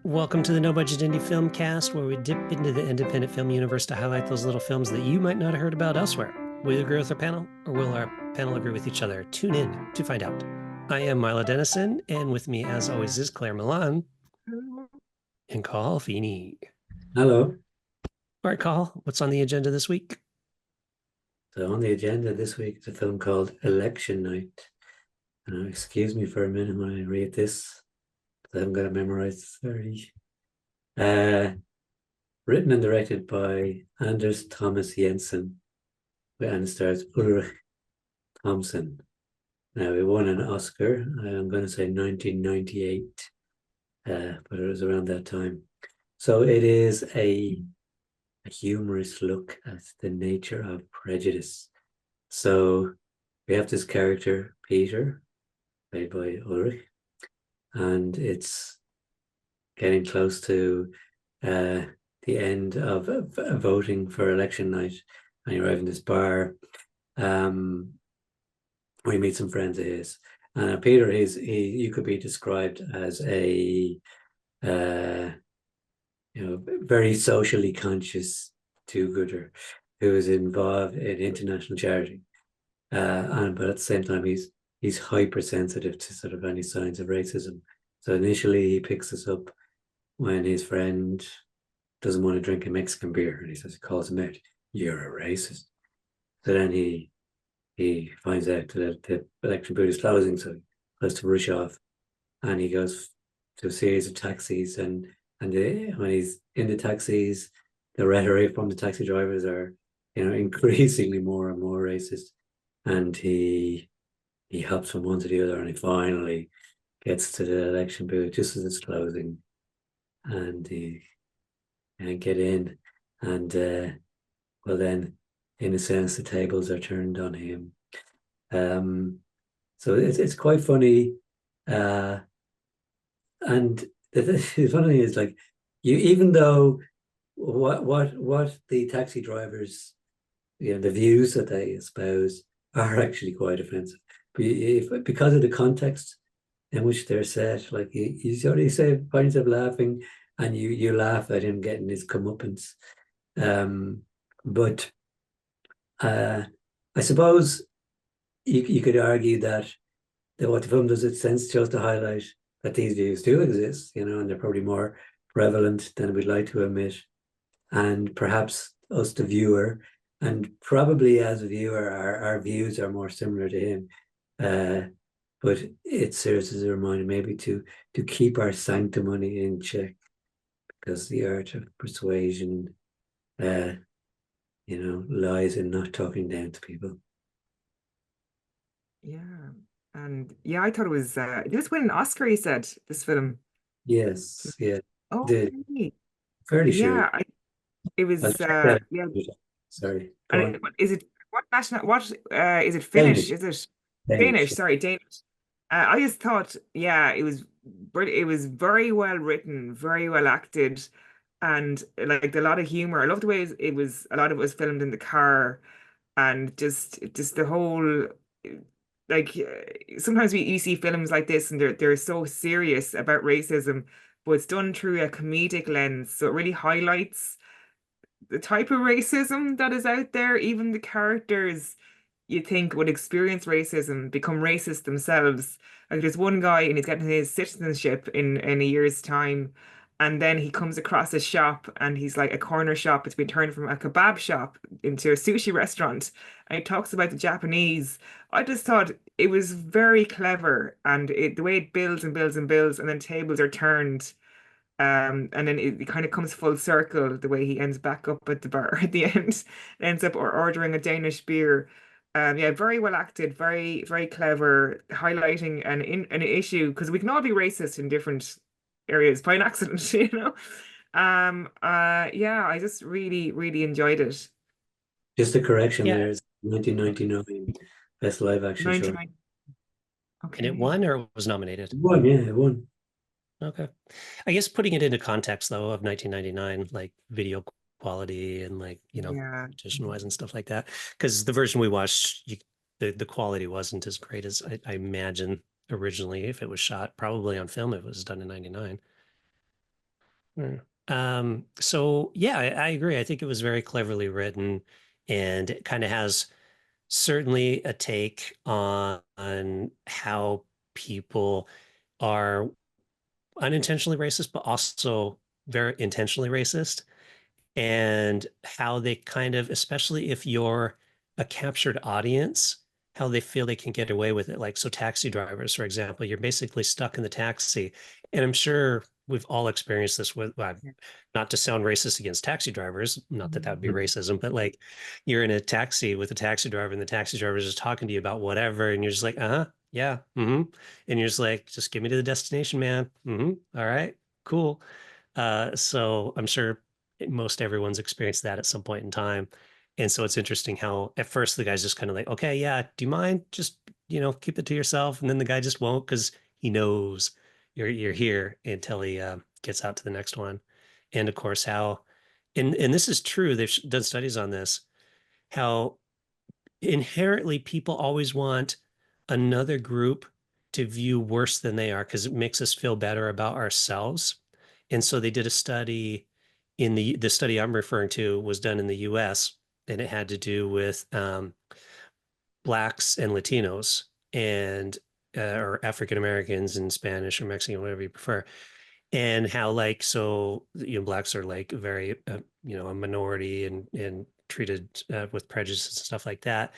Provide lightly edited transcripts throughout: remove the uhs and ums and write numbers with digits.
Welcome to the No Budget Indie Filmcast, where we dip into the independent film universe to highlight those little films that you might not have heard about elsewhere. Will you agree with our panel, or will our panel agree with each other? Tune in to find out. I am Milo Dennison, and with me, as always, is Claire Milan and Carl Feeney. Hello. All right, Carl, what's on the agenda this week? So on the agenda this week is a film called Election Night. Excuse me for a minute when I read this, because I haven't got it memorized. Sorry. Written and directed by Anders Thomas Jensen, and it stars Ulrich Thomsen. Now, it won an Oscar, I'm going to say 1998, but it was around that time. So it is a humorous look at the nature of prejudice. So we have this character, Peter, played by Ulrich, and it's getting close to the end of voting for election night. And you arrive in this bar where you meet some friends of his. And Peter, you could be described as a very socially conscious do-gooder who is involved in international charity. But at the same time, he's hypersensitive to sort of any signs of racism. So initially, he picks this up when his friend doesn't want to drink a Mexican beer, and he calls him out, "You're a racist." So then he finds out that the election booth is closing, so he has to rush off, and he goes to a series of taxis, and when he's in the taxis, the rhetoric from the taxi drivers are, increasingly more and more racist. And he hops from one to the other, and he finally gets to the election booth just as it's closing, and he can't get in. And well, then, in a sense, the tables are turned on him. So it's quite funny, and the funny thing is, like, even though what the taxi drivers, the views that they espouse are actually quite offensive. But because of the context in which they're set, like you sort of say, find yourself laughing, and you laugh at him getting his comeuppance. But I suppose you could argue that what the film does, it sense chose to highlight that these views do exist, and they're probably more prevalent than we'd like to admit. And perhaps us, the viewer, and probably as a viewer, our views are more similar to him. But it serves as a reminder maybe to keep our sanctimony in check, because the art of persuasion, lies in not talking down to people. Yeah. And yeah, I thought it was did this win an Oscar, you said, this film? Yes, yeah, Oh, the really? fairly sure. Yeah, it I'll was check that. yeah, Sorry, go and on. is it what national what is it Finnish? Danish, Is it Danish. Danish? Sorry, Danish. I just thought, yeah, it was very well written, very well acted, and like a lot of humor. I loved the way it was a lot of it was filmed in the car, and just the whole, like, sometimes you see films like this and they're so serious about racism, but it's done through a comedic lens, so it really highlights the type of racism that is out there. Even the characters you think would experience racism become racist themselves. Like, there's one guy and he's getting his citizenship in a year's time, and then he comes across a shop and he's like, a corner shop. It's been turned from a kebab shop into a sushi restaurant, and he talks about the Japanese. I just thought it was very clever, and the way it builds and builds and builds, and then tables are turned. And then it kind of comes full circle the way he ends back up at the bar at the end, ends up ordering a Danish beer. Yeah, very well acted, very, very clever, highlighting an issue, because we can all be racist in different areas by an accident, you know. Yeah, I just really, really enjoyed it. Just a correction Yeah, there. It's 1999 Best Live Action Short. 99. and it Okay. won or was nominated? It won, yeah, it won. Okay. I guess putting it into context, though, of 1999, like video quality and Yeah. competition-wise and stuff like that, because the version we watched, the quality wasn't as great as I imagine originally if it was shot, probably on film if it was done in 99. Yeah. So yeah, I agree. I think it was very cleverly written, and it kind of has certainly a take on how people are unintentionally racist, but also very intentionally racist, and how they kind of, especially if you're a captured audience, how they feel they can get away with it. Like, so taxi drivers, for example, you're basically stuck in the taxi. And I'm sure we've all experienced this with, well, Yeah. not to sound racist against taxi drivers, not that that would be Mhm. racism, but like you're in a taxi with a taxi driver and the taxi driver is just talking to you about whatever. And you're just like, uh-huh, yeah, mm-hmm. And you're just like, just get me to the destination, man. Mm-hmm. All right, cool. So I'm sure most everyone's experienced that at some point in time. And so it's interesting how at first the guy's just kind of like, okay, yeah, do you mind? Just, keep it to yourself. And then the guy just won't because he knows you're here until he gets out to the next one. And of course, how, and this is true, they've done studies on this, how inherently people always want another group to view worse than they are because it makes us feel better about ourselves. And so they did a study in the study I'm referring to was done in the US, and it had to do with blacks and Latinos and or African Americans and Spanish or Mexican, whatever you prefer, and how like so blacks are like very a minority and treated with prejudice and stuff like that.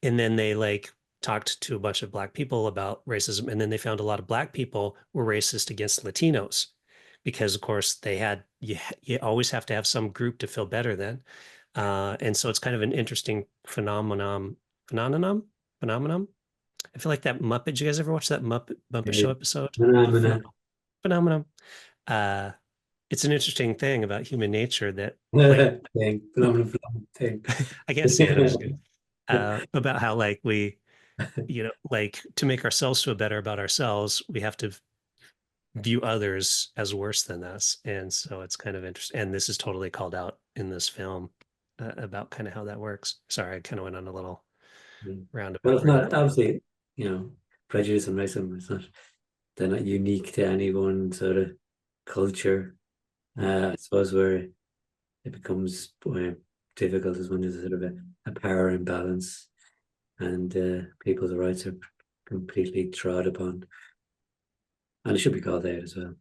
And then they like talked to a bunch of black people about racism, and then they found a lot of black people were racist against Latinos because of course they had you always have to have some group to feel better than. And so it's kind of an interesting phenomenon. I feel like that Muppet. Did you guys ever watch that Muppet Show episode? Phenomena. Phenomenon. Uh, it's an interesting thing about human nature that, like, Thing. Phenomenon thing. I can't say it. I'm just kidding. About how, like, we, like to make ourselves feel better about ourselves, we have to view others as worse than us. And so it's kind of interesting. And this is totally called out in this film about kind of how that works. Sorry, I kind of went on a little Well, roundabout it's rant. not obviously, prejudice and racism. They're not unique to any one sort of culture. I suppose where it becomes difficult is when there's sort of a power imbalance and people's rights are completely trod upon, and it should be called out as well.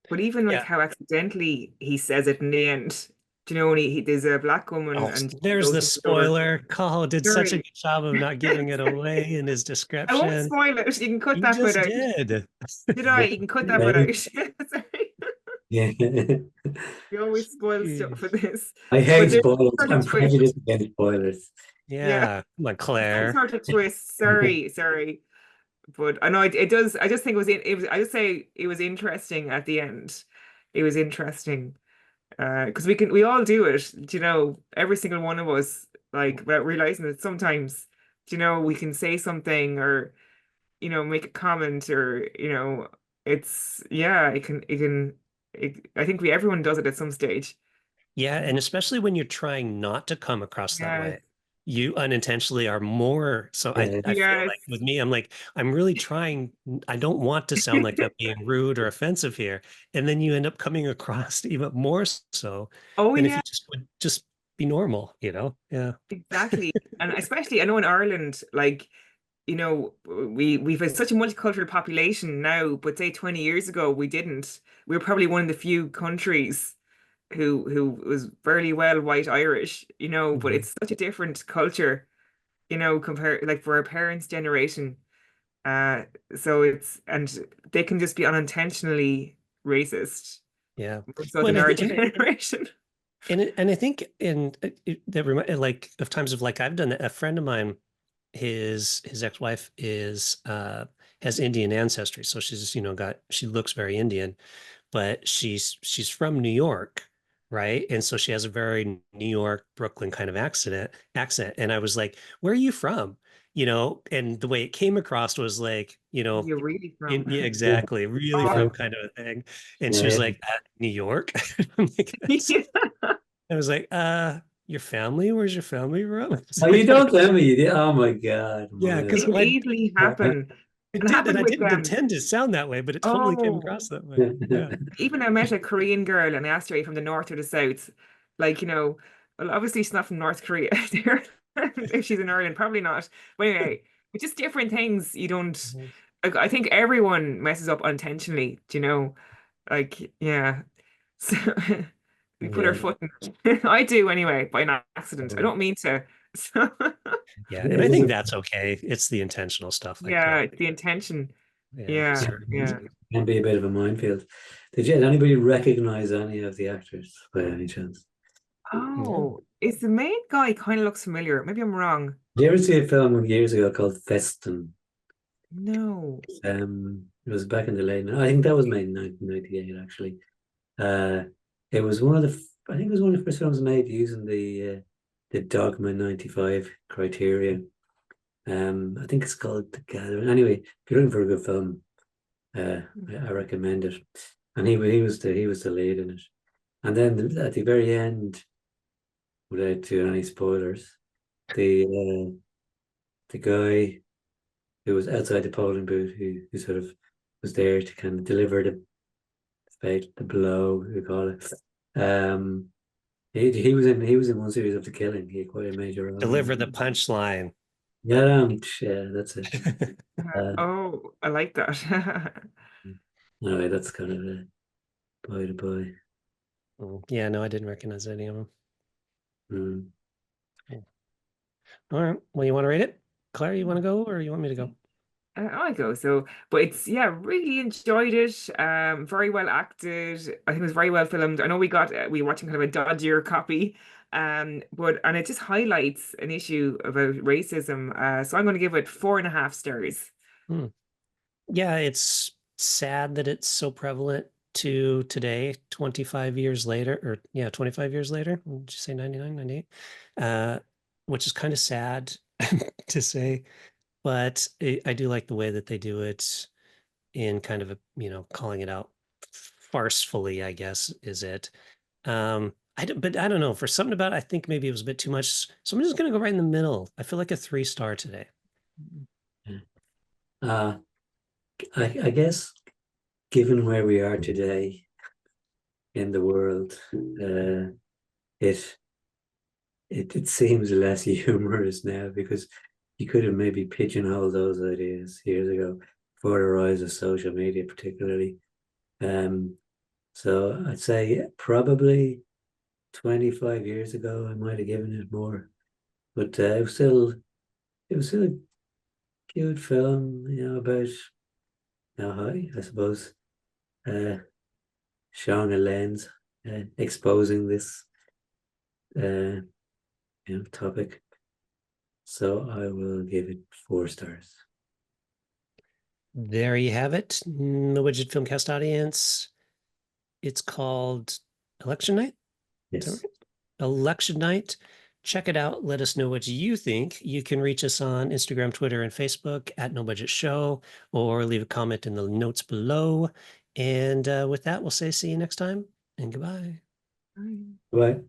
But even like Yeah. how accidentally he says it in the end. Do you know when there's a black woman Oh, and she there's goes the into the door. spoiler. Cole did such a Sorry, good job of not giving it away in his I won't description. spoil it. You can cut You that bit just out. did. Did I? You can cut that bit Right? out. Sorry. Yeah. You always spoil stuff for this. I hate But there's spoilers. some sort I'm of twist. prejudiced against spoilers. Yeah. Yeah, come on, There's some Claire. sort of twist. Sorry. But I know it does. I just think I just say it was interesting at the end. It was interesting. Because we all do it, every single one of us, like without realizing that sometimes, we can say something or, make a comment or, it's yeah, I think everyone does it at some stage. Yeah, and especially when you're trying not to come across that Yes. way, you unintentionally are more. So Yeah. I feel Yes. like with me, I'm like, I'm really trying. I don't want to sound like I'm being rude or offensive here. And then you end up coming across even more so Oh than if yeah, you just would just be normal, you know? Yeah. exactly. And especially I know in Ireland, like, we've had such a multicultural population now, but say 20 years ago we didn't. We were probably one of the few countries who was fairly well white Irish, but Mhm. it's such a different culture, compared like for our parents' generation. Uh, so and they can just be unintentionally racist, Yeah. more so Well, than our generation. and I think that like of times of like I've done that. A friend of mine, his ex-wife is has Indian ancestry, so she's she looks very Indian, but she's from New York, right? And so she has a very New York, Brooklyn kind of accent. And I was like, "Where are you from?" And the way it came across was like, You're really from. yeah, Yeah. exactly, really Oh, from kind of a thing. And she was Yeah. like, New York. I'm like, yeah. I was like, your family? Where's your family from? Oh, So I you kind of, don't tell me. Oh my God, yeah, my. because It can easily happen. It It did, and happened I with didn't them. intend to sound that way, but it totally came Oh, across that way. Yeah. even I met a Korean girl and I asked her, "Are you from the north or the south?" Like, well, obviously she's not from North Korea. If she's in Ireland, probably not. But anyway, it's just different things. You don't, Mhm. like, I think everyone messes up unintentionally, do you know? Like, yeah. So we put our Yeah. foot in. I do anyway, by an accident. I don't mean to. So Yeah, and I think that's okay. It's the intentional stuff like yeah, the intention. yeah, Yeah, sort of. yeah. Can be a bit of a minefield. Did anybody recognize any of the actors by any chance? Yeah. Oh, is the main guy kind of looks familiar? Maybe I'm wrong. Did you ever see a film years ago called Festen? No. It was back in the late. I think that was made in 1998. Actually, uh, it was one of I think it was one of the first films made using the Dogma 95 criterion. I think it's called The Gathering. Anyway, if you're looking for a good film, I recommend it. And he was the lead in it. And then at the very end, without too any spoilers, the the guy who was outside the polling booth, who sort of was there to kind of deliver the fate, the blow, we call it. Um, he was in one series of The Killing. He had quite a major role in Deliver it. the punchline. Yeah, that's it. Uh, Oh, I like that. anyway, that's kind of a by the by. Yeah, no, I didn't recognize any of them. Mm. All right. Well, you want to rate it? Claire, you want to go or you want me to go? I go. So, but it's, yeah, really enjoyed it. Very well acted. I think it was very well filmed. I know we were watching kind of a dodgier copy. But and it just highlights an issue about racism. So I'm going to give it 4.5 stars. Hmm. Yeah, it's sad that it's so prevalent to today, 25 years later, or yeah, 25 years later. Did you say 99, 98? Which is kind of sad to say, but I do like the way that they do it in kind of a, calling it out farcefully, I guess, is it. But I don't know. For something about it, I think maybe it was a bit too much. So I'm just gonna go right in the middle. I feel like a 3-star today. Yeah. Uh, I guess given where we are today in the world, it it seems less humorous now because you could have maybe pigeonholed those ideas years ago before the rise of social media, particularly. Um, so I'd say probably 25 years ago I might have given it more, but it was still a good film, about I suppose uh, showing a lens, exposing this uh, topic. So I will give it 4 stars. There you have it. The Widget Filmcast audience. It's called Election Night. Is that Yes. right? Election Night. Check it out. Let us know what you think. You can reach us on Instagram, Twitter, and Facebook at No Budget Show, or leave a comment in the notes below. And with that, we'll say see you next time and goodbye. Bye. Bye.